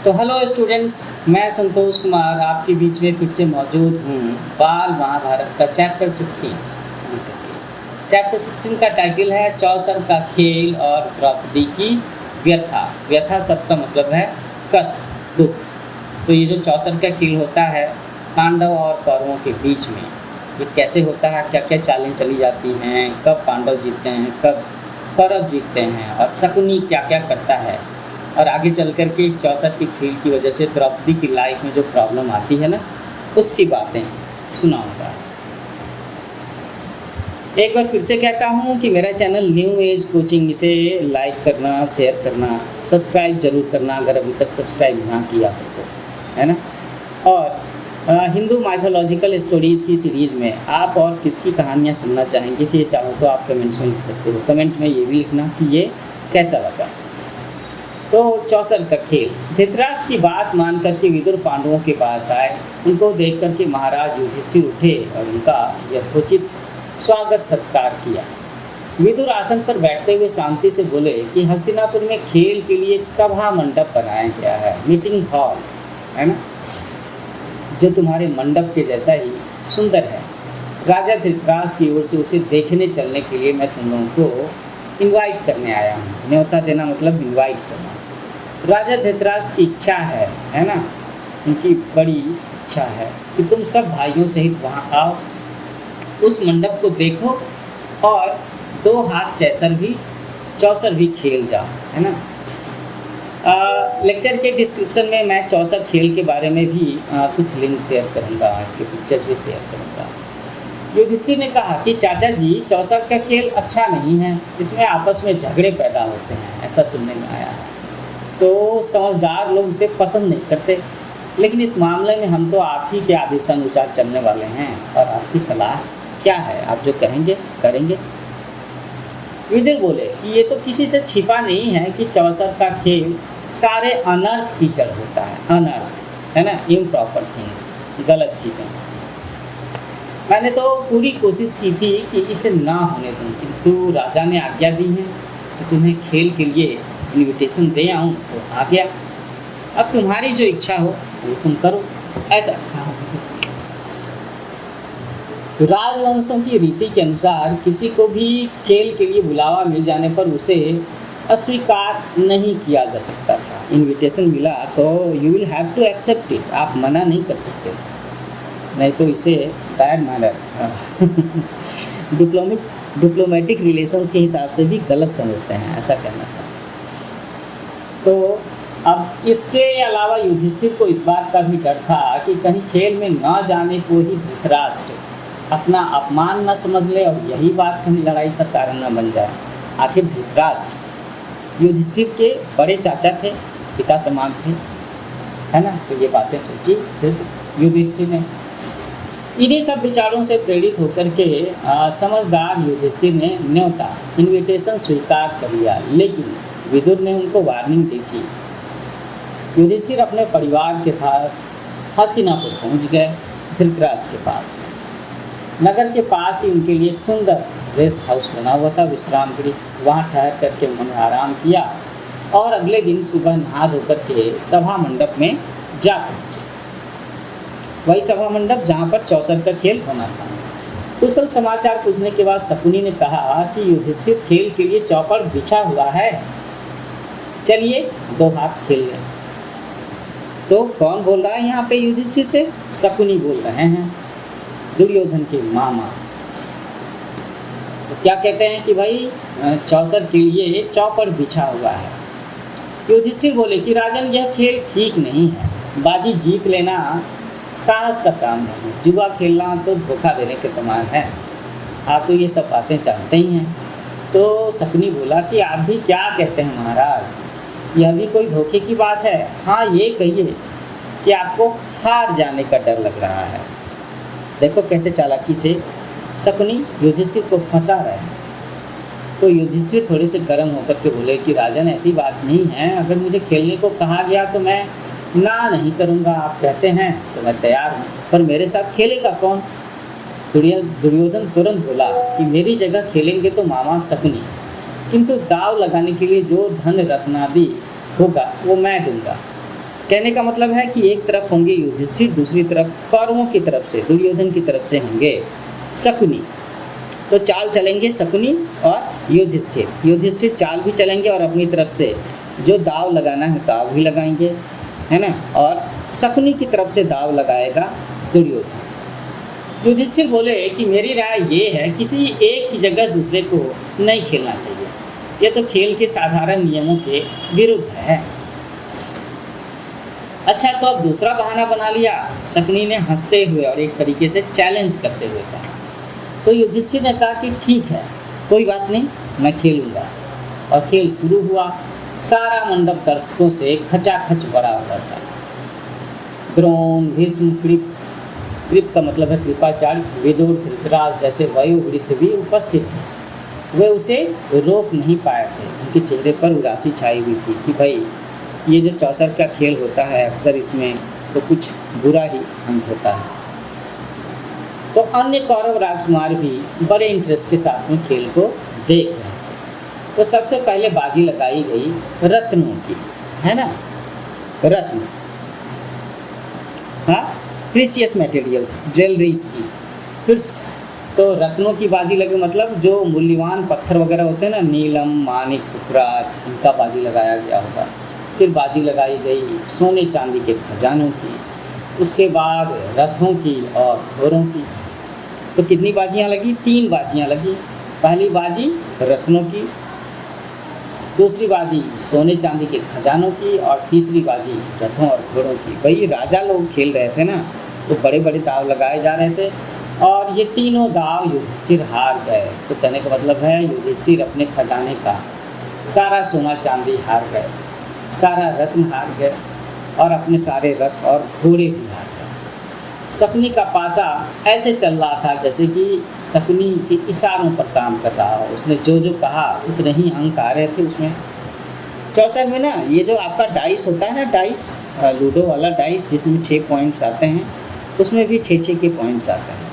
तो hello students, मैं संतोष कुमार आपके बीच में फिर से मौजूद हूँ। बाल महाभारत का चैप्टर 16। चैप्टर 16 का टाइटल है चौसर का खेल और द्रौपदी की व्यथा। व्यथा शब्द का मतलब है कष्ट, दुख। तो ये जो चौसर का खेल होता है पांडव और कौरवों के बीच में, ये कैसे होता है, क्या क्या चालें चली जाती हैं, कब पांडव जीतते हैं, कब कौरव जीतते हैं, और शकुनी क्या क्या करता है, और आगे चल कर के इस चौसर के खेल की वजह से द्रौपदी की लाइफ में जो प्रॉब्लम आती है ना, उसकी बातें सुनाऊंगा। एक बार फिर से कहता हूँ कि मेरा चैनल न्यू एज कोचिंग, इसे लाइक करना, शेयर करना, सब्सक्राइब जरूर करना अगर अभी तक सब्सक्राइब ना किया हो तो, है ना। और हिंदू माइथोलॉजिकल स्टोरीज़ की सीरीज़ में आप और किसकी कहानियाँ सुनना चाहेंगे, तो ये चाहो तो आप कमेंट्स में लिख सकते हो। कमेंट में ये भी लिखना कि ये कैसा लगा। तो चौसर का खेल। धृतराष्ट्र की बात मान करके विदुर पांडवों के पास आए। उनको देख करके महाराज युधिष्ठिर उठे और उनका यथोचित स्वागत सत्कार किया। विदुर आसन पर बैठते हुए शांति से बोले कि हस्तिनापुर में खेल के लिए एक सभा मंडप बनाया गया है, मीटिंग हॉल, है ना, जो तुम्हारे मंडप के जैसा ही सुंदर है। राजा धृतराष्ट्र की ओर से उसे देखने चलने के लिए मैं तुम लोगों को इनवाइट करने आया हूँ। न्योता देना मतलब इनवाइट करना। राजा धृतराष्ट्र की इच्छा है ना, उनकी बड़ी इच्छा है कि तुम सब भाइयों सहित वहाँ आओ, उस मंडप को देखो और 2 हाथ चौसर भी खेल जाओ, है ना। लेक्चर के डिस्क्रिप्शन में मैं चौसर खेल के बारे में भी कुछ लिंक शेयर करूँगा, इसके पिक्चर्स भी शेयर करूँगा। युधिष्ठिर ने कहा कि चाचा जी, चौसर का खेल अच्छा नहीं है, इसमें आपस में झगड़े पैदा होते हैं, ऐसा सुनने में आया है। तो समझदार लोग इसे पसंद नहीं करते, लेकिन इस मामले में हम तो आप ही के आदेशानुसार चलने वाले हैं, और आपकी सलाह क्या है, आप जो कहेंगे करेंगे। विदुर बोले कि ये तो किसी से छिपा नहीं है कि चौसर का खेल सारे अनर्थ की जड़ होता है। अनर्थ है ना, इम्प्रॉपर थिंग्स, गलत चीज़ें। मैंने तो पूरी कोशिश की थी कि इसे ना होने दूँ, किंतु राजा ने आज्ञा दी है कि तुम्हें खेल के लिए इन्विटेशन दे आऊँ, तो आ गया। अब तुम्हारी जो इच्छा हो वो तुम करो, ऐसा कहा। राजवंशों की रीति के अनुसार किसी को भी खेल के लिए बुलावा मिल जाने पर उसे अस्वीकार नहीं किया जा सकता था। इनविटेशन मिला तो you will have to accept it, आप मना नहीं कर सकते, नहीं तो इसे बैड मैनर डिप्लोमेटिक रिलेशंस के हिसाब से भी गलत समझते हैं, ऐसा कहना था। तो अब इसके अलावा युधिष्ठिर को इस बात का भी डर था कि कहीं खेल में न जाने को ही धृतराष्ट्र अपना अपमान न समझ ले और यही बात कहीं लड़ाई का कारण न बन जाए। आखिर धृतराष्ट्र युधिष्ठिर के बड़े चाचा थे, पिता समान थे, है ना। तो ये बातें सोची युधिष्ठिर ने। इन्हीं सब विचारों से प्रेरित होकर के समझदार युधिष्ठिर ने न्योता इन्विटेशन स्वीकार कर लिया, लेकिन विदुर ने उनको वार्निंग दी थी। युधिष्ठिर अपने परिवार के साथ हस्तिनापुर पहुंच गए। धृतराष्ट्र के पास, नगर के पास ही उनके लिए एक सुंदर रेस्ट हाउस बना हुआ था, विश्राम गृह। वहाँ ठहर करके उन्होंने आराम किया और अगले दिन सुबह नहा धोकर के सभा मंडप में जा पहुँचे। वही सभा मंडप जहाँ पर चौसर का खेल होना था। कुशल समाचार पूछने के बाद शकुनी ने कहा कि युधिष्ठिर खेल के लिए चौपड़ बिछा हुआ है, चलिए 2 हाथ खेल लें। तो कौन बोल रहा है यहाँ पे युधिष्ठिर से? शकुनी बोल रहे हैं, दुर्योधन के मामा। तो क्या कहते हैं कि भाई चौसर के लिए चौपड़ बिछा हुआ है। युधिष्ठिर बोले कि राजन, यह खेल ठीक नहीं है, बाजी जीत लेना साहस का काम नहीं, जुआ खेलना तो धोखा देने के समान है। आप तो ये सब बातें जानते ही हैं। तो शकुनी बोला कि आप भी क्या कहते हैं महाराज, यह भी कोई धोखे की बात है? हाँ, ये कहिए कि आपको हार जाने का डर लग रहा है। देखो कैसे चालाकी से शकुनी युधिष्ठिर को फंसा रहे हैं। तो युधिष्ठिर थोड़े से गर्म होकर के बोले कि राजन, ऐसी बात नहीं है, अगर मुझे खेलने को कहा गया तो मैं ना नहीं करूँगा, आप कहते हैं तो मैं तैयार हूँ, पर मेरे साथ खेलेगा कौन? दुर्योधन तुरंत बोला कि मेरी जगह खेलेंगे तो मामा शकुनी, किंतु दाव लगाने के लिए जो धन रत्नादि होगा वो मैं दूंगा। कहने का मतलब है कि एक तरफ होंगे युधिष्ठिर, दूसरी तरफ कौरवों की तरफ से, दुर्योधन की तरफ से होंगे शकुनी। तो चाल चलेंगे शकुनी और युधिष्ठिर। युधिष्ठिर चाल भी चलेंगे और अपनी तरफ से जो दाव लगाना है दाव भी लगाएंगे, है ना। और शकुनी की तरफ से दाव लगाएगा दुर्योधन। युधिष्ठिर बोले कि मेरी राय ये है किसी एक की जगह दूसरे को नहीं खेलना चाहिए, ये तो खेल के साधारण नियमों के विरुद्ध है। अच्छा, तो अब दूसरा बहाना बना लिया शकुनी ने हंसते हुए और एक तरीके से चैलेंज करते हुए कहा। तो युधिष्ठिर ने कहा कि ठीक है, कोई बात नहीं, मैं खेलूंगा। और खेल शुरू हुआ। सारा मंडप दर्शकों से खचाखच भरा हुआ था। द्रोण, भीष्म, कृप का मतलब है कृपाचार्य, विदुर, धृतराज जैसे वयोवृद्ध भी उपस्थित थे। वे उसे रोक नहीं पाए थे। उनके चेहरे पर उदासी छाई हुई थी कि भाई ये जो चौसर का खेल होता है अक्सर इसमें तो कुछ बुरा ही अंत होता है। तो अन्य कौरव राजकुमार भी बड़े इंटरेस्ट के साथ में खेल को देख रहे थे। तो सबसे पहले बाजी लगाई गई रत्नों की, है ना, रत्न, हाँ, प्रीशियस मटेरियल्स, ज्वेलरीज की। फिर तो रत्नों की बाजी लगी, मतलब जो मूल्यवान पत्थर वगैरह होते हैं ना, नीलम, मानिक, पुखराज, इनका बाजी लगाया गया होगा। फिर बाजी लगाई गई सोने चांदी के खजानों की, उसके बाद रथों की और घोड़ों की। तो कितनी बाजियां लगी? 3 बाजियां लगी। पहली बाजी रत्नों की, दूसरी बाजी सोने चांदी के खजानों की और तीसरी बाजी रथों और घोड़ों की। भाई राजा लोग खेल रहे थे ना, तो बड़े बड़े दाव लगाए जा रहे थे और ये तीनों दाव युधिष्ठिर हार गए। तो कहने का मतलब है युधिष्ठिर अपने खजाने का सारा सोना चांदी हार गए, सारा रत्न हार गए और अपने सारे रथ और घोड़े भी हार गए। शकुनी का पासा ऐसे चल रहा था जैसे कि शकुनी के इशारों पर काम कर रहा हो। उसने जो जो कहा उतने ही अंक आ रहे थे उसमें। चौसर में ना ये जो आपका डाइस होता है ना, डाइस, लूडो वाला डाइस जिसमें 6 पॉइंट्स आते हैं, उसमें भी 6-6 के पॉइंट्स आते हैं।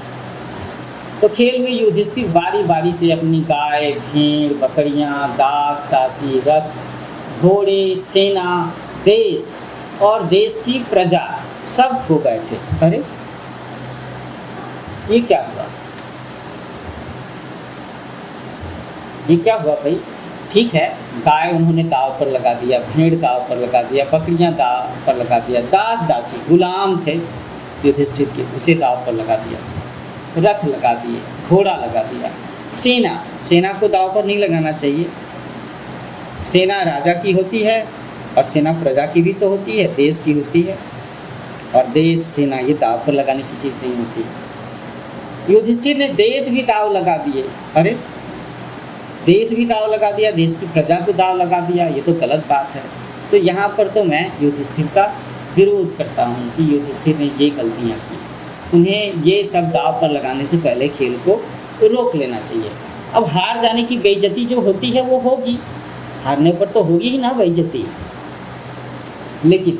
तो खेल में युधिष्ठिर बारी बारी से अपनी गाय, भेड़, बकरियां, दास, दासी, रथ, घोड़े, सेना, देश और देश की प्रजा सब खो बैठे। अरे ये क्या हुआ? ये क्या हुआ भाई? ठीक है, गाय उन्होंने दाव पर लगा दिया, भेड़ दाव पर लगा दिया, बकरियां दाव पर लगा दिया, दास दासी गुलाम थे युधिष्ठिर के, उसे दाव पर लगा दिया, रथ लगा दिए, घोड़ा लगा दिया। सेना को दाव पर नहीं लगाना चाहिए। सेना राजा की होती है और सेना प्रजा की भी तो होती है, देश की होती है। और देश, सेना ये दाव पर लगाने की चीज़ नहीं होती। युधिष्ठिर ने देश भी दाव लगा दिए। अरे देश भी दाव लगा दिया, देश की प्रजा को दाव लगा दिया, ये तो गलत बात है। तो यहाँ पर तो मैं युधिष्ठिर का विरोध करता हूँ कि युधिष्ठिर ने ये गलतियाँ की। उन्हें ये सब दाव पर लगाने से पहले खेल को रोक लेना चाहिए। अब हार जाने की बेइज्जती जो होती है वो होगी, हारने पर तो होगी ही ना बेइज्जती। लेकिन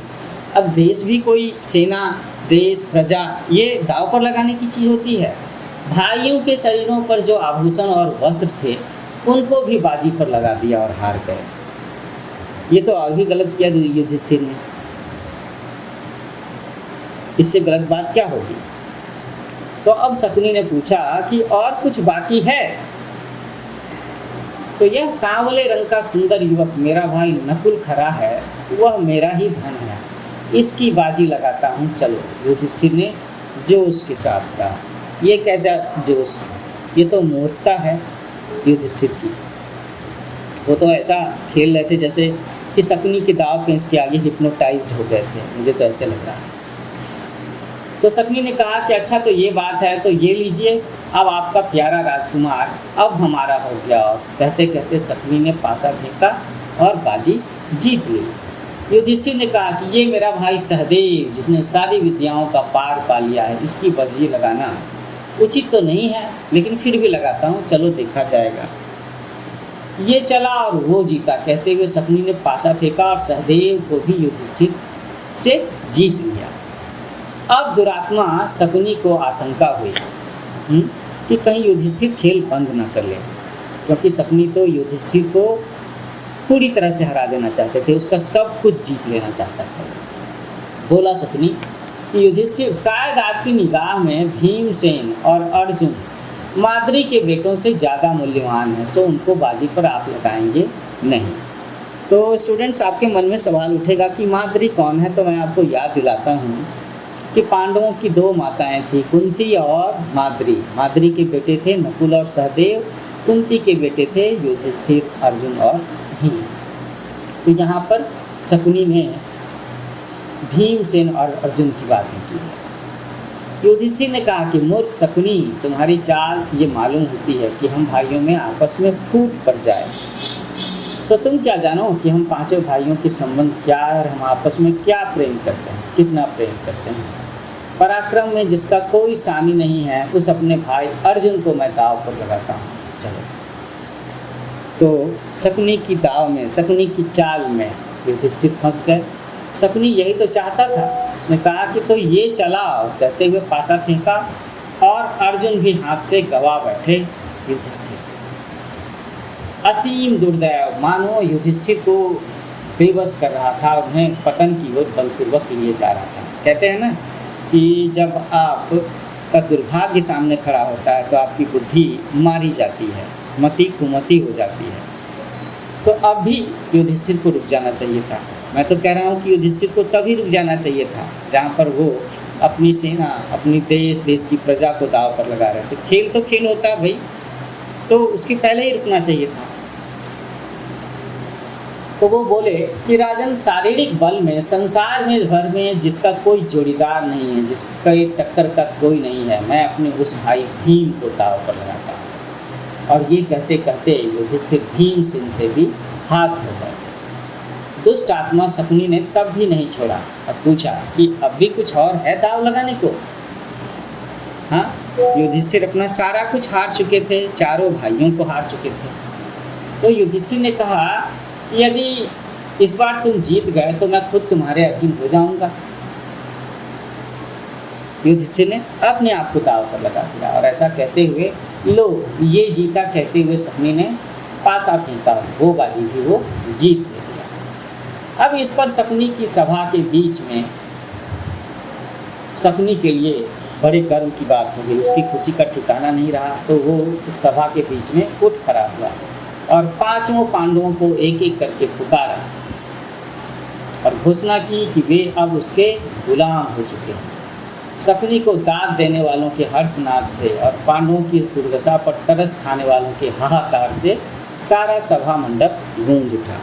अब देश भी कोई, सेना, देश, प्रजा, ये दाव पर लगाने की चीज़ होती है। भाइयों के शरीरों पर जो आभूषण और वस्त्र थे उनको भी बाजी पर लगा दिया और हार गए। ये तो और भी गलत किया युधिष्ठिर ने। इससे गलत बात क्या होगी? तो अब शकुनी ने पूछा कि और कुछ बाकी है? तो यह सांवले रंग का सुंदर युवक मेरा भाई नकुल खरा है, वह मेरा ही धन है, इसकी बाजी लगाता हूँ, चलो। युधिष्ठिर ने जोश के साथ कहा। ये क्या जोश? ये तो मूर्खता है युधिष्ठिर की। वो तो ऐसा खेल रहे थे जैसे कि शकुनी के दाव पेंच के आगे हिप्नोटाइज्ड हो गए थे, मुझे तो ऐसे लग रहा है। तो शकुनी ने कहा कि अच्छा तो ये बात है, तो ये लीजिए, अब आपका प्यारा राजकुमार अब हमारा हो गया। और कहते कहते शकुनी ने पासा फेंका और बाजी जीत ली। युधिष्ठिर ने कहा कि ये मेरा भाई सहदेव जिसने सारी विद्याओं का पार पा लिया है, इसकी बाजी लगाना उचित तो नहीं है, लेकिन फिर भी लगाता हूँ, चलो देखा जाएगा। ये चला और वो जीता। कहते हुए शकुनी ने पासा फेंका और सहदेव को भी युधिष्ठिर से जीत लिया। अब दुरात्मा शकुनी को आशंका हुई कि कहीं युधिष्ठिर खेल बंद न कर ले, क्योंकि शकुनी तो युधिष्ठिर को पूरी तरह से हरा देना चाहते थे, उसका सब कुछ जीत लेना चाहता था। बोला शकुनी कि युधिष्ठिर, शायद आपकी निगाह में भीमसेन और अर्जुन माद्री के बेटों से ज़्यादा मूल्यवान है, सो उनको बाजी पर आप लगाएंगे नहीं। तो स्टूडेंट्स, आपके मन में सवाल उठेगा कि माद्री कौन है। तो मैं आपको याद दिलाता हूँ कि पांडवों की 2 माताएं थी, कुंती और माद्री। माद्री के बेटे थे नकुल और सहदेव, कुंती के बेटे थे युधिष्ठिर, अर्जुन और भीम। तो यहाँ पर शकुनी ने भीमसेन और अर्जुन की बात की है। युधिष्ठिर ने कहा कि मूर्ख शकुनी, तुम्हारी चाल ये मालूम होती है कि हम भाइयों में आपस में फूट पड़ जाए। सो तुम क्या जानो कि हम 5 भाइयों के संबंध क्या है और हम आपस में क्या प्रेम करते हैं, कितना प्रेम करते हैं। पराक्रम में जिसका कोई सानी नहीं है, उस अपने भाई अर्जुन को मैं दाव पर लगाता हूँ। चलो, तो शकुनी की दाव में, शकुनी की चाल में युधिष्ठिर फंस गए। शकुनी यही तो चाहता था। उसने कहा कि तो ये चलाओ, कहते हुए पासा फेंका और अर्जुन भी हाथ से गवा बैठे। युधिष्ठिर असीम दुर्दैव, मानो युधिष्ठिर को बेबस कर रहा था, उन्हें पतन की ओर बलपूर्वक लिए जा रहा था। कहते हैं ना कि जब आपका दुर्भाग्य सामने खड़ा होता है तो आपकी बुद्धि मारी जाती है, मति कुमति हो जाती है। तो अब भी युधिष्ठिर को रुक जाना चाहिए था। मैं तो कह रहा हूँ कि युधिष्ठिर को तभी रुक जाना चाहिए था जहाँ पर वो अपनी सेना, अपनी देश की प्रजा को दाव पर लगा रहे थे। खेल तो खेल होता है भाई, तो उसके पहले ही रुकना चाहिए था। तो वो बोले कि राजन, शारीरिक बल में संसार में भर में जिसका कोई जोड़ीदार नहीं है, जिसका टक्कर का कोई नहीं है, मैं अपने उस भाई भीम को दाव पर लगाता हूँ। और ये कहते कहते युधिष्ठिर भीमसेन से भी हाथ धो गए। दुष्ट आत्मा शकुनी ने तब भी नहीं छोड़ा और पूछा कि अब भी कुछ और है दाव लगाने को। हाँ, युधिष्ठिर अपना सारा कुछ हार चुके थे, 4 भाइयों को हार चुके थे। तो युधिष्ठिर ने कहा, यदि इस बार तुम जीत गए तो मैं खुद तुम्हारे अधीन हो जाऊंगा। युधिष्ठिर ने अपने आप को दाव पर लगा दिया और ऐसा कहते हुए, लो ये जीता कहते हुए शकुनी ने पासा फेंका, वो बाजी भी वो जीत ले लिया। अब इस पर शकुनी की सभा के बीच में शकुनी के लिए बड़े गर्व की बात हो गई, उसकी खुशी का ठिकाना नहीं रहा। तो वो उस सभा के बीच में उठ खड़ा हुआ और 5 पांडवों को एक एक करके पुकारा और घोषणा की कि वे अब उसके गुलाम हो चुके हैं। शकुनी को दाद देने वालों के हर्षनाद से और पांडवों की दुर्दशा पर तरस खाने वालों के हाहाकार से सारा सभा मंडप गूंज उठा।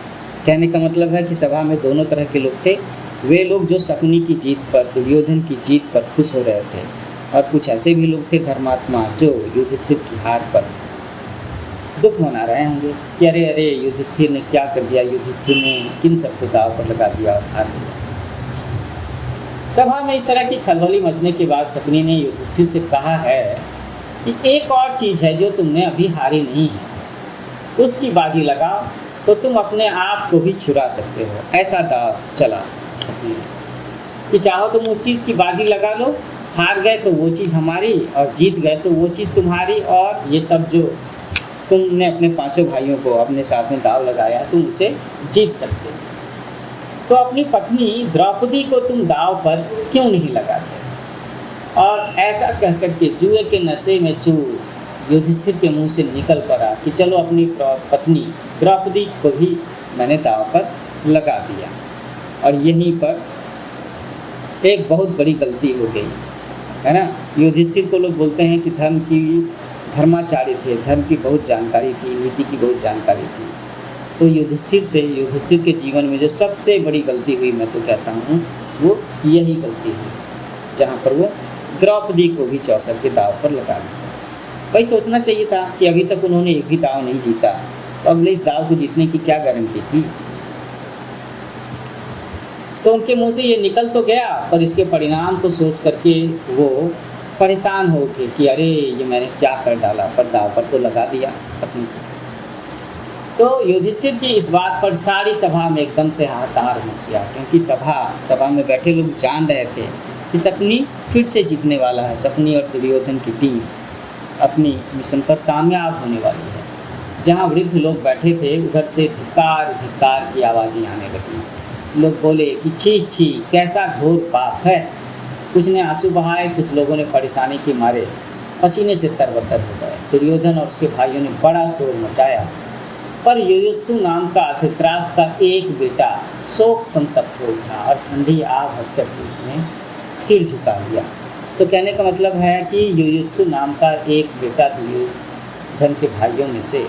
कहने का मतलब है कि सभा में दोनों तरह के लोग थे। वे लोग जो शकुनी की जीत पर, दुर्योधन की जीत पर खुश हो रहे थे, और कुछ ऐसे भी लोग थे धर्मात्मा जो युधिष्ठिर की हार पर दुख मना रहे होंगे कि अरे अरे युधिष्ठिर ने क्या कर दिया, युधिष्ठिर ने किन सबको दाव पर लगा दिया और हार दिया। सभा में इस तरह की खलबली मचने के बाद शकुनी ने युधिष्ठिर से कहा है कि एक और चीज़ है जो तुमने अभी हारी नहीं है, उसकी बाजी लगाओ तो तुम अपने आप को भी छुड़ा सकते हो। ऐसा दाव चला शकुनी ने कि चाहो तुम उस चीज़ की बाजी लगा लो, हार गए तो वो चीज़ हमारी और जीत गए तो वो चीज़ तुम्हारी, और ये सब जो तुमने अपने 5 भाइयों को अपने साथ में दाव लगाया तुम उसे जीत सकते हो। तो अपनी पत्नी द्रौपदी को तुम दाव पर क्यों नहीं लगाते? और ऐसा कह कर के जुए के नशे में चूर युधिष्ठिर के मुंह से निकल पड़ा कि चलो अपनी पत्नी द्रौपदी को भी मैंने दाव पर लगा दिया। और यहीं पर एक बहुत बड़ी गलती हो गई है ना। युधिष्ठिर को लोग बोलते हैं कि धर्माचार्य थे, धर्म की बहुत जानकारी थी, नीति की बहुत जानकारी थी। तो युधिष्ठिर के जीवन में जो सबसे बड़ी गलती हुई, मैं तो कहता हूँ वो यही गलती हुई जहाँ पर वो द्रौपदी को भी चौसर के दाव पर लगा दिया। भाई सोचना चाहिए था कि अभी तक उन्होंने एक भी दाव नहीं जीता, तो अगले इस दाव को जीतने की क्या गारंटी थी। तो उनके मुंह से ये निकल तो गया, पर इसके परिणाम को सोच करके वो परेशान हो उठे कि अरे ये मैंने क्या कर डाला, पर दाव पर तो लगा दिया पत्नी को। तो युधिष्ठिर की इस बात पर सारी सभा में एकदम से हाहाकार मच गया, क्योंकि सभा में बैठे लोग जान रहे थे कि शकुनी फिर से जीतने वाला है। शकुनी और दुर्योधन की टीम अपनी मिशन पर कामयाब होने वाली है। जहाँ वृद्ध लोग बैठे थे उधर से धिक्कार धिक्कार की आवाज़ें आने लगी। लोग बोले कि छी छी कैसा घोर पाप है। कुछ ने आंसू बहाए, कुछ लोगों ने परेशानी के मारे पसीने से तरबतर हो गए। दुर्योधन और उसके भाइयों ने बड़ा शोर मचाया, पर युयुत्सु नाम का धृतराष्ट्र का एक बेटा शोक संतप्त हो उठा और ठंडी आग हटकर उसने सिर झुका लिया। तो कहने का मतलब है कि युयुत्सु नाम का एक बेटा दुर्योधन के भाइयों में से,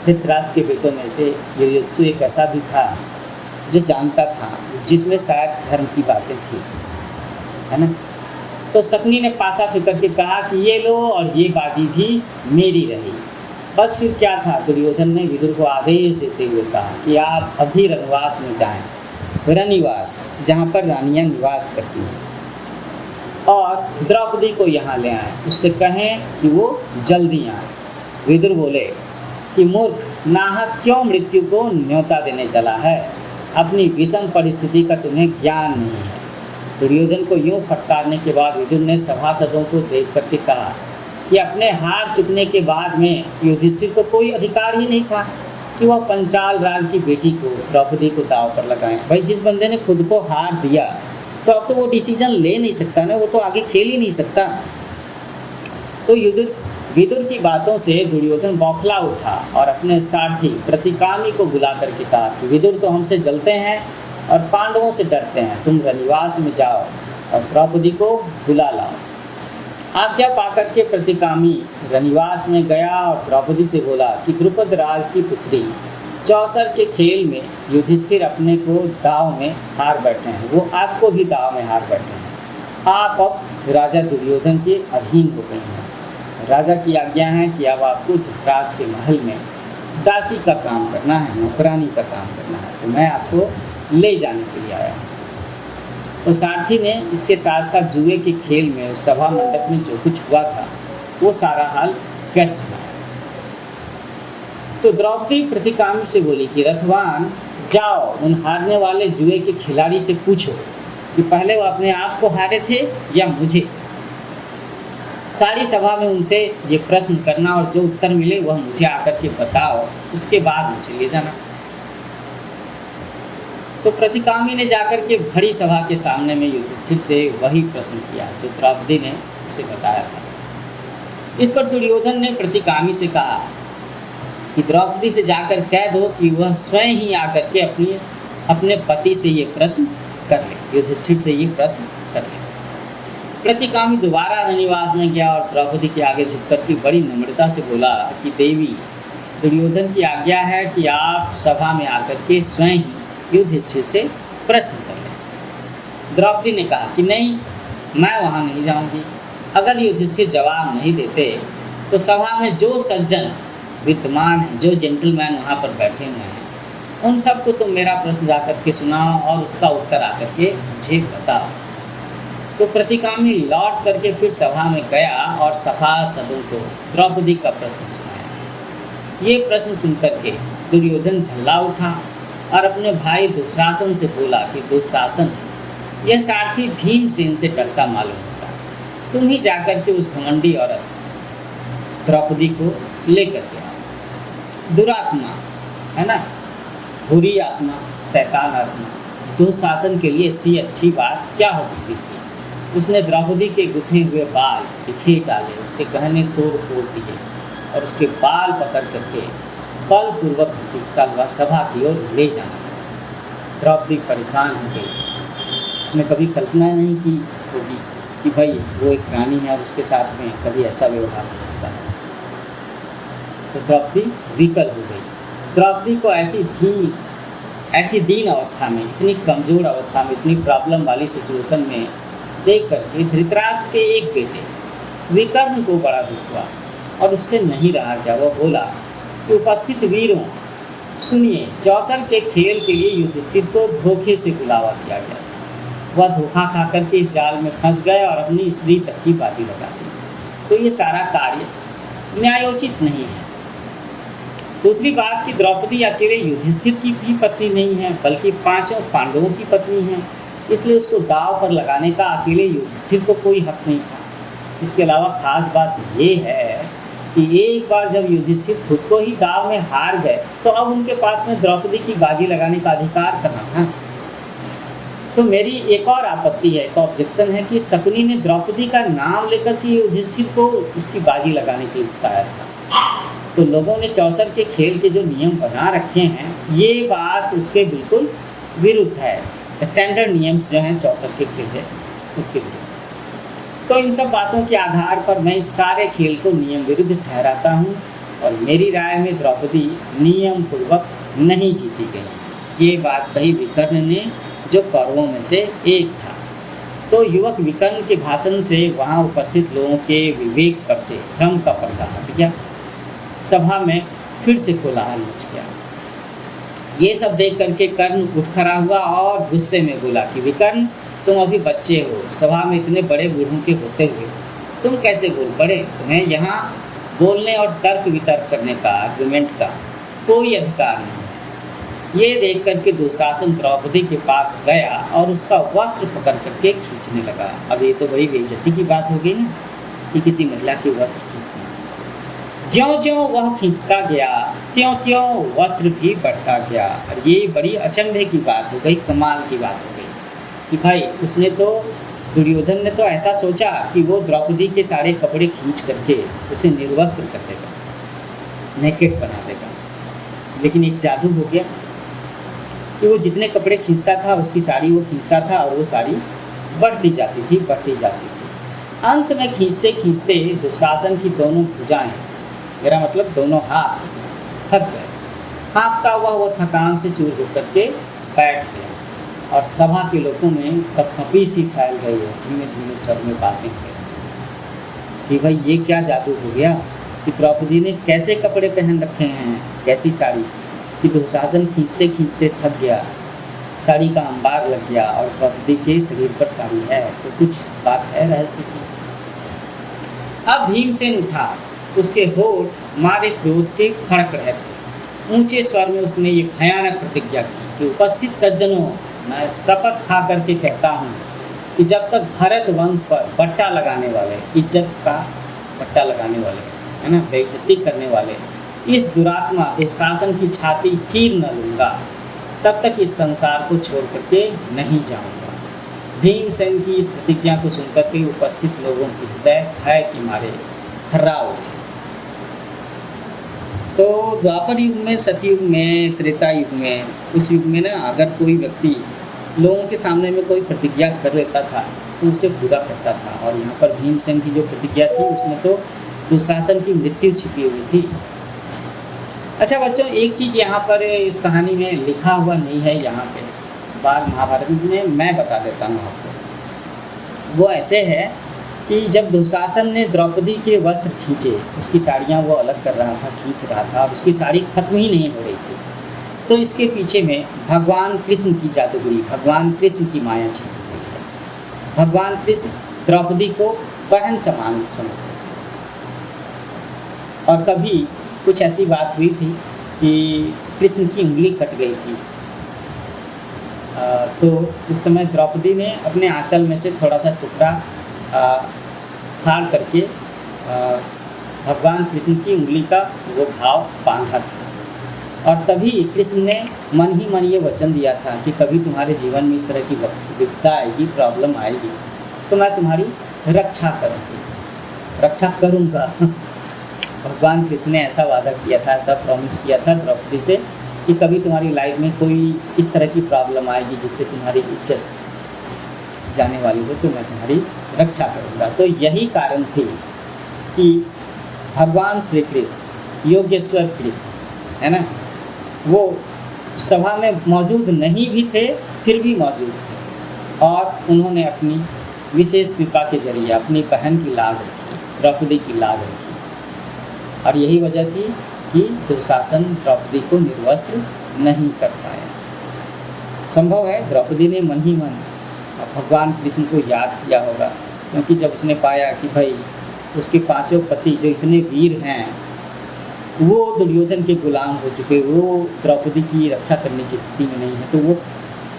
धृतराष्ट्र के बेटों में से युयुत्सु एक ऐसा भी था जो जानता था, जिसमें शायद धर्म की बातें थी, है ना। तो शकुनी ने पासा फेंक के कहा कि ये लो, और ये बाजी भी मेरी रही। बस फिर क्या था, दुर्योधन ने विदुर को आदेश देते हुए कहा कि आप अभी रनवास में जाएं, रनिवास, जहाँ पर रानियाँ निवास करती हैं, और द्रौपदी को यहाँ ले आएं। उससे कहें कि वो जल्दी आए। विदुर बोले कि मूर्ख, नाहक क्यों मृत्यु को न्योता देने चला है? अपनी विषम परिस्थिति का तुम्हें ज्ञान नहीं है। दुर्योधन को यूं फटकारने के बाद विदुर ने सभासदों को देख करके कहा कि अपने हार चुकने के बाद में युधिष्ठिर को कोई अधिकार ही नहीं था कि वह पंचाल राज की बेटी को, द्रौपदी को दांव पर लगाएं। भाई, जिस बंदे ने खुद को हार दिया तो अब तो वो डिसीजन ले नहीं सकता ना, वो तो आगे खेल ही नहीं सकता। तो विदुर की बातों से दुर्योधन बौखला उठा और अपने सारथी प्रतिकामी को बुला करके कहा कि विदुर तो हमसे जलते हैं और पांडवों से डरते हैं, तुम रनिवास में जाओ और द्रौपदी को बुला लाओ। आज्ञा पाकर के प्रतिकामी रनिवास में गया और द्रौपदी से बोला कि द्रुपद राज की पुत्री चौसर के खेल में युधिष्ठिर अपने को दाव में हार बैठे हैं, वो आपको भी दाव में हार बैठे हैं। आप अब राजा दुर्योधन के अधीन हो गए हैं। राजा की आज्ञा है कि अब आपको धृतराष्ट्र के महल में दासी का काम करना है, नौकरानी का काम करना है, तो मैं आपको ले जाने के लिए आया हूँ। तो सारथी ने इसके साथ साथ जुए के खेल में, उस सभा मंडप में जो कुछ हुआ था वो सारा हाल कह सुनाया। तो द्रौपदी प्रतिकामी से बोली कि रथवान, जाओ उन हारने वाले जुए के खिलाड़ी से पूछो कि पहले वो अपने आप को हारे थे या मुझे। सारी सभा में उनसे ये प्रश्न करना और जो उत्तर मिले वह मुझे आकर के बताओ, उसके बाद मुझे ले जाना। तो प्रतिकामी ने जाकर के भरी सभा के सामने में युधिष्ठिर से वही प्रश्न किया जो द्रौपदी ने उसे बताया था। इस पर दुर्योधन ने प्रतिकामी से कहा कि द्रौपदी से जाकर कह दो कि वह स्वयं ही आकर के अपने पति से ये प्रश्न कर ले, युधिष्ठिर से ये प्रश्न कर ले। प्रतिकामी दोबारा रनिवास में गया और द्रौपदी के आगे झुककर के बड़ी नम्रता से बोला कि देवी, दुर्योधन की आज्ञा है कि आप सभा में आकर के स्वयं ही युधिष्ठिर से प्रश्न कर लें। द्रौपदी ने कहा कि नहीं, मैं वहाँ नहीं जाऊँगी। अगर युधिष्ठिर जवाब नहीं देते तो सभा में जो सज्जन विद्यमान हैं, जो जेंटलमैन वहाँ पर बैठे हुए हैं, उन सबको तुम मेरा प्रश्न जाकर के सुनाओ और उसका उत्तर आकर के मुझे बताओ। तो प्रतिकामी लौट करके फिर सभा में गया और सभासदों को द्रौपदी का प्रश्न सुनाया। ये प्रश्न सुनकर के दुर्योधन झल्ला उठा और अपने भाई दुशासन से बोला कि दुशासन, यह सारथी भीमसेन से डरता मालूम होता, तुम ही जाकर के उस घमंडी औरत द्रौपदी को लेकर के आओ। दुरात्मा, है ना, बुरी आत्मा, शैतान आत्मा, दुशासन के लिए इससे अच्छी बात क्या हो सकती थी। उसने द्रौपदी के गुथे हुए बाल बिखेर डाले, उसके गहने तोड़ फोड़ दिए और उसके बाल पकड़ करके बलपूर्वक घसीटता हुआ सभा की ओर ले जाना। द्रौपदी परेशान हो गई। उसने कभी कल्पना नहीं की होगी कि भाई वो एक रानी है और उसके साथ में कभी ऐसा व्यवहार हो सकता है। तो द्रौपदी विकल हो गई। द्रौपदी को ऐसी दीन अवस्था में, इतनी कमज़ोर अवस्था में, इतनी प्रॉब्लम वाली सिचुएशन में देख करके धृतराष्ट्र के एक बेटे विकर्ण को बड़ा दुख हुआ और उससे नहीं रहा गया। वह बोला कि उपस्थित वीरों, सुनिए, चौसर के खेल के लिए युधिष्ठिर को धोखे से बुलावा दिया गया। वह धोखा खा करके इस जाल में फंस गए और अपनी स्त्री तक की बाजी लगा दी। तो ये सारा कार्य न्यायोचित नहीं है। दूसरी बात कि द्रौपदी अकेले युधिष्ठिर की भी पत्नी नहीं है, बल्कि 5 पांडवों की पत्नी है, इसलिए उसको दाव पर लगाने का अकेले युधिष्ठिर को कोई हक नहीं था। इसके अलावा खास बात ये है कि एक बार जब युधिष्ठिर खुद को ही दाव में हार गए तो अब उनके पास में द्रौपदी की बाजी लगाने का अधिकार कहाँ था। तो मेरी एक और आपत्ति है, एक ऑब्जेक्शन है कि शकुनी ने द्रौपदी का नाम लेकर के युधिष्ठिर को उसकी बाजी लगाने के लिए उकसाया था। तो लोगों ने चौसर के खेल के जो नियम बना रखे हैं, ये बात उसके बिल्कुल विरुद्ध है। स्टैंडर्ड नियम जो हैं चौसर के खेल है उसके विरुद्ध। तो इन सब बातों के आधार पर मैं इस सारे खेल को नियम विरुद्ध ठहराता हूँ और मेरी राय में द्रौपदी नियम पूर्वक नहीं जीती गई। ये बात कही विकर्ण ने, जो कौरवों में से एक था। तो युवक विकर्ण के भाषण से वहाँ उपस्थित लोगों के विवेक पर से भ्रम का पर्दा हट गया। सभा में फिर से कोलाहल मच गया। ये सब देख करके कर्ण उठ खड़ा हुआ और गुस्से में बोला कि विकर्ण, तुम अभी बच्चे हो, सभा में इतने बड़े बूढ़ों के होते हुए तुम कैसे बोल पड़े? तुम्हें यहाँ बोलने और तर्क वितर्क करने का, आर्गुमेंट का कोई अधिकार नहीं। ये देख करके दुशासन द्रौपदी के पास गया और उसका वस्त्र पकड़ करके खींचने लगा। अब ये तो बड़ी बेइज्जती की बात हो गई ना कि किसी महिला के वस्त्र खींचना। ज्यों-ज्यों वह खींचता गया त्यों-त्यों वस्त्र भी बढ़ता गया। और ये बड़ी अचंभे की बात हो गई, कमाल की बात हो गई कि भाई उसने तो, दुर्योधन ने तो ऐसा सोचा कि वो द्रौपदी के सारे कपड़े खींच करके उसे निर्वस्त्र कर देगा, नेकेड बना देगा। लेकिन एक जादू हो गया कि वो जितने कपड़े खींचता था उसकी साड़ी वो खींचता था और वो साड़ी बढ़ती जाती थी, बढ़ती जाती थी। अंत में खींचते खींचते दुशासन की दोनों भुजाएं, मेरा मतलब दोनों हाथ, थक गए। हाँफता हुआ वो थकान से चूर होकर के बैठ गया और सभा के लोगों में कपकपी सी फैल गई है। धीमे धीमे स्वर में बातें करें कि भाई ये क्या जादू हो गया कि द्रौपदी ने कैसे कपड़े पहन रखे हैं, कैसी साड़ी, कि दुशासन खींचते खींचते थक गया, साड़ी का अंबार लग गया और द्रौपदी के शरीर पर साड़ी है, तो कुछ बात है रहस्य की। अब भीमसेन उठा, उसके होठ मारे क्रोध के फड़क रहे थे। ऊंचे स्वर में उसने ये भयानक प्रतिज्ञा की कि उपस्थित सज्जनों, मैं शपथ खा करके कहता हूँ कि जब तक भरत वंश पर बट्टा लगाने वाले, इज्जत का बट्टा लगाने वाले, है ना, बेइज्जती करने वाले इस दुरात्मा दुशासन की छाती चीर न लूँगा, तब तक इस संसार को छोड़ करके नहीं जाऊँगा। भीमसेन की इस प्रतिज्ञा को सुनकर के उपस्थित लोगों की हृदय भय के मारे थर्रा उठे। तो द्वापर युग में, सतयुग में, त्रेता युग में, उस युग में ना अगर कोई व्यक्ति लोगों के सामने में कोई प्रतिज्ञा कर लेता था तो उसे पूरा करता था। और यहाँ पर भीमसेन की जो प्रतिज्ञा थी उसमें तो दुशासन की मृत्यु छिपी हुई थी। अच्छा बच्चों, एक चीज़ यहाँ पर इस कहानी में लिखा हुआ नहीं है, यहाँ पे बाल महाभारत में मैं बता देता हूँ आपको। वो ऐसे है कि जब दुशासन ने द्रौपदी के वस्त्र खींचे, उसकी साड़ियाँ वो अलग कर रहा था, खींच रहा था, और उसकी साड़ी खत्म ही नहीं हो रही थी, तो इसके पीछे में भगवान कृष्ण की जादूगरी, भगवान कृष्ण की माया छिपी हुई है। भगवान कृष्ण द्रौपदी को बहन समान समझते थे। और कभी कुछ ऐसी बात हुई थी कि कृष्ण की उंगली कट गई थी, तो उस समय द्रौपदी ने अपने आंचल में से थोड़ा सा टुकड़ा फाड़ करके भगवान कृष्ण की उंगली का वो भाव बांधा था। और तभी कृष्ण ने मन ही मन ये वचन दिया था कि कभी तुम्हारे जीवन में इस तरह की विपदा आएगी, प्रॉब्लम आएगी, तो मैं तुम्हारी रक्षा करूँगा। भगवान कृष्ण ने ऐसा वादा किया था, ऐसा प्रॉमिस किया था द्रौपदी से कि कभी तुम्हारी लाइफ में कोई इस तरह की प्रॉब्लम आएगी जिससे तुम्हारी इज्जत जाने वाली हो, तो मैं तुम्हारी रक्षा करूँगा। तो यही कारण थी कि भगवान श्री कृष्ण, योगेश्वर कृष्ण, है ना, वो सभा में मौजूद नहीं भी थे, फिर भी मौजूद थे और उन्होंने अपनी विशेष कृपा के जरिए अपनी बहन की लाज रखी, द्रौपदी की लाज रखी। और यही वजह थी कि दुशासन द्रौपदी को निर्वस्त्र नहीं कर पाया। संभव है द्रौपदी ने मन ही मन भगवान कृष्ण को याद किया होगा, क्योंकि जब उसने पाया कि भाई उसके पांचों पति जो इतने वीर हैं वो दुर्योधन के गुलाम हो चुके, वो द्रौपदी की रक्षा करने की स्थिति में नहीं है, तो वो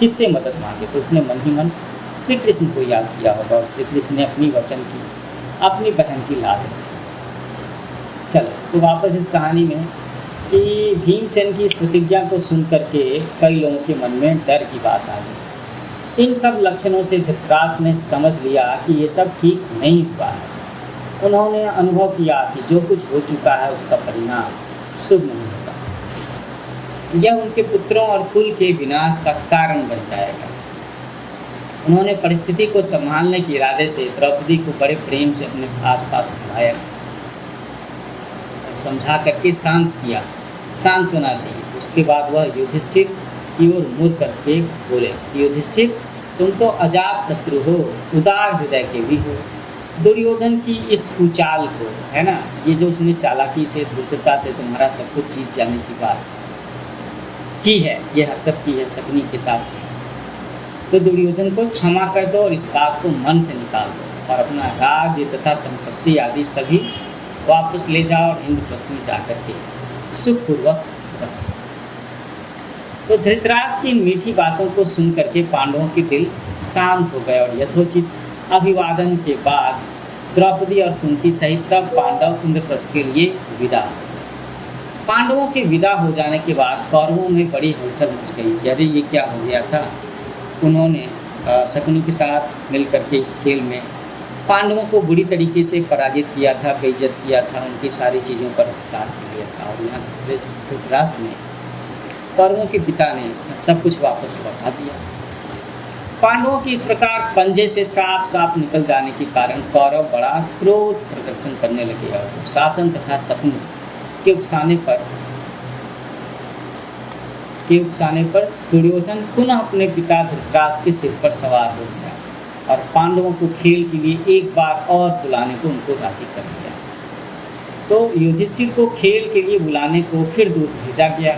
किससे मदद मांगे। तो उसने मन ही मन श्री कृष्ण को याद किया होगा और श्री कृष्ण ने अपनी वचन की, अपनी बहन की लाज रखी। चलो तो वापस इस कहानी में कि भीमसेन की इस प्रतिज्ञा को सुन करके कई लोगों के मन में डर की बात आ गई इन सब लक्षणों से धृतराष्ट्र ने समझ लिया कि ये सब ठीक नहीं हुआ है। उन्होंने अनुभव किया कि जो कुछ हो चुका है उसका परिणाम शुभ नहीं होगा, यह उनके पुत्रों और कुल के विनाश का कारण बन जाएगा। उन्होंने परिस्थिति को संभालने के इरादे से द्रौपदी को बड़े प्रेम से अपने आसपास बुलाया और समझा करके शांत किया, सांत्वना दी। उसके बाद वह युधिष्ठिर की ओर मुड़ करके बोले, युधिष्ठिर तुम तो अजात शत्रु हो, उदार हृदय के भी हो। दुर्योधन की इस कुचाल को, है ना, ये जो उसने चालाकी से धूर्तता से तुम्हारा सब कुछ जीत जाने की बात की है, ये हरकत की है शकुनी के साथ, तो दुर्योधन को क्षमा कर दो और इस बात को मन से निकाल दो और अपना राज्य तथा संपत्ति आदि सभी वापस ले जाओ और इंद्रप्रस्थ में जाकर के सुखपूर्वक रहो। तो धृतराष्ट्र की मीठी बातों को सुन करके पांडवों के दिल शांत हो गए और यथोचित अभिवादन के बाद द्रौपदी और कुंती सहित सब पांडव इंद्रप्रस्थ के लिए विदा। पांडवों के विदा हो जाने के बाद कौरवों में बड़ी हलचल मच गई। अरे ये क्या हो गया था। उन्होंने शकुनी के साथ मिल करके इस खेल में पांडवों को बुरी तरीके से पराजित किया था, बेइज्जत किया था, उनकी सारी चीज़ों पर अधिकार कर लिया था और यहाँ धृतराष्ट्र ने, कौरवों के पिता ने सब कुछ वापस लौटा दिया। पांडवों की इस प्रकार पंजे से साफ साफ निकल जाने के कारण कौरव बड़ा क्रोध प्रदर्शन करने लगे और शासन तथा शकुनी के उकसाने पर दुर्योधन पुनः अपने पिता धृतराष्ट्र के सिर पर सवार हो गया और पांडवों को खेल के लिए एक बार और बुलाने को उनको राजी कर दिया। तो युधिष्ठिर को खेल के लिए बुलाने को फिर दूत भेजा गया।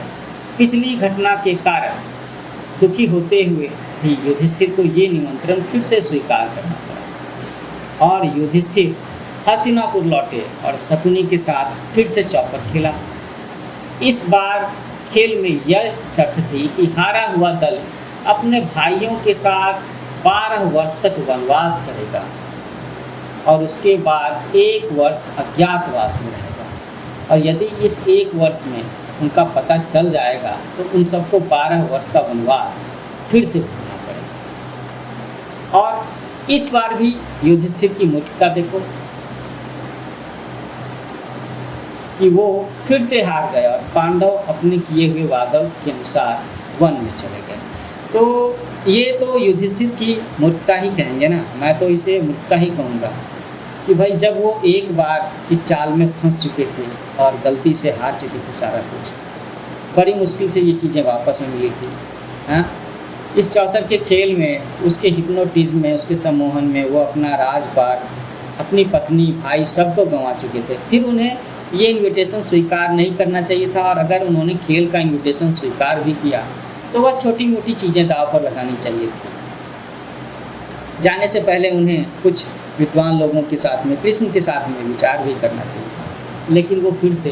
पिछली घटना के कारण दुखी होते हुए भी युधिष्ठिर को ये निमंत्रण फिर से स्वीकार करना पड़ा और युधिष्ठिर हस्तिनापुर लौटे और शकुनी के साथ फिर से चौपट खेला। इस बार खेल में यह शर्त थी कि हारा हुआ दल अपने भाइयों के साथ 12 वर्ष तक वनवास करेगा और उसके बाद 1 वर्ष अज्ञातवास में रहेगा और यदि इस 1 वर्ष में उनका पता चल जाएगा तो उन सबको 12 वर्ष का वनवास फिर से भोगना पड़ेगा। और इस बार भी युधिष्ठिर की मूर्खता देखो कि वो फिर से हार गए और पांडव अपने किए हुए वादों के अनुसार वन में चले गए। तो ये तो युधिष्ठिर की मूर्खता ही कहेंगे ना, मैं तो इसे मूर्खता ही कहूँगा कि भाई जब वो एक बार इस चाल में फंस चुके थे और गलती से हार चुके थे सारा कुछ, बड़ी मुश्किल से ये चीज़ें वापस में मिली थी। हाँ, इस चौसर के खेल में, उसके हिप्नोटिज्म में, उसके सम्मोहन में वो अपना राजपाट, अपनी पत्नी, भाई सबको गंवा चुके थे। फिर उन्हें ये इनविटेशन स्वीकार नहीं करना चाहिए था और अगर उन्होंने खेल का इनविटेशन स्वीकार भी किया तो वह छोटी मोटी चीज़ें दाव पर लगानी चाहिए थी। जाने से पहले उन्हें कुछ विद्वान लोगों के साथ में, कृष्ण के साथ में विचार भी करना चाहिए था, लेकिन वो फिर से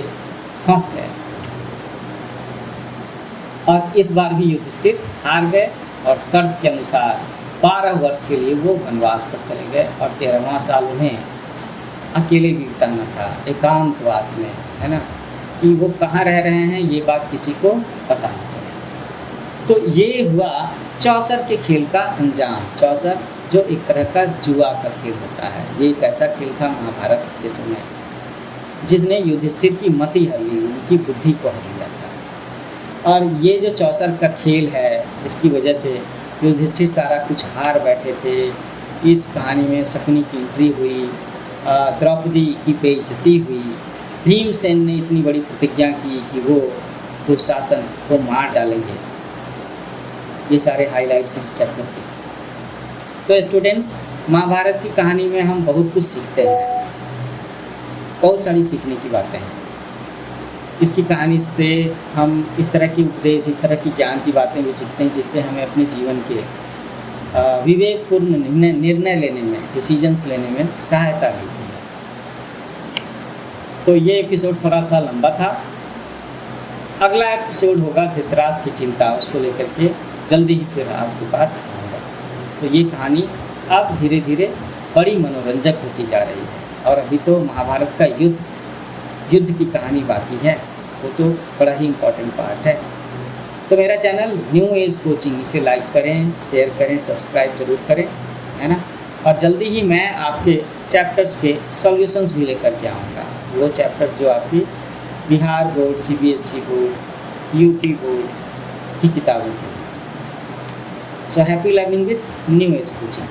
फंस गए और इस बार भी युधिष्ठिर हार गए और शर्त के अनुसार 12 वर्ष के लिए वो वनवास पर चले गए और 13वां साल उन्हें अकेले भी बिताना था, एकांतवास में, है ना, कि वो कहाँ रह रहे हैं ये बात किसी को पता नहीं चले। तो ये हुआ चौसर के खेल का अंजाम। चौसर जो एक तरह का जुआ का खेल होता है, ये एक ऐसा खेल था महाभारत के समय जिसने युधिष्ठिर की मति हर ली, उनकी बुद्धि को हर लिया था। और ये जो चौसर का खेल है जिसकी वजह से युधिष्ठिर सारा कुछ हार बैठे थे, इस कहानी में शकुनी की एंट्री हुई, द्रौपदी की बेइज्जती हुई, भीमसेन ने इतनी बड़ी प्रतिज्ञा की कि वो दुशासन को मार डालेंगे, ये सारे हाइलाइट्स इस चैप्टर के। तो स्टूडेंट्स, महाभारत की कहानी में हम बहुत कुछ सीखते हैं, बहुत सारी सीखने की बातें हैं। इसकी कहानी से हम इस तरह की उपदेश, इस तरह की ज्ञान की बातें भी सीखते हैं जिससे हमें अपने जीवन के विवेकपूर्ण निर्णय लेने में, डिसीजंस लेने में सहायता मिलती है। तो ये एपिसोड थोड़ा सा लंबा था। अगला एपिसोड होगा धृतराष्ट्र की चिंता, उसको लेकर के जल्दी ही फिर आपके पास आऊँगा। तो ये कहानी अब धीरे धीरे बड़ी मनोरंजक होती जा रही है और अभी तो महाभारत का युद्ध की कहानी बाकी है, वो तो बड़ा ही इम्पोर्टेंट पार्ट है। तो मेरा चैनल न्यू एज कोचिंग, इसे लाइक करें, शेयर करें, सब्सक्राइब ज़रूर करें, है ना। और जल्दी ही मैं आपके चैप्टर्स के सॉल्यूशंस भी लेकर के आऊँगा, वो चैप्टर्स जो आपकी Bihar board, CBSE board, UP board की किताबों के लिए। So happy learning with new age coaching.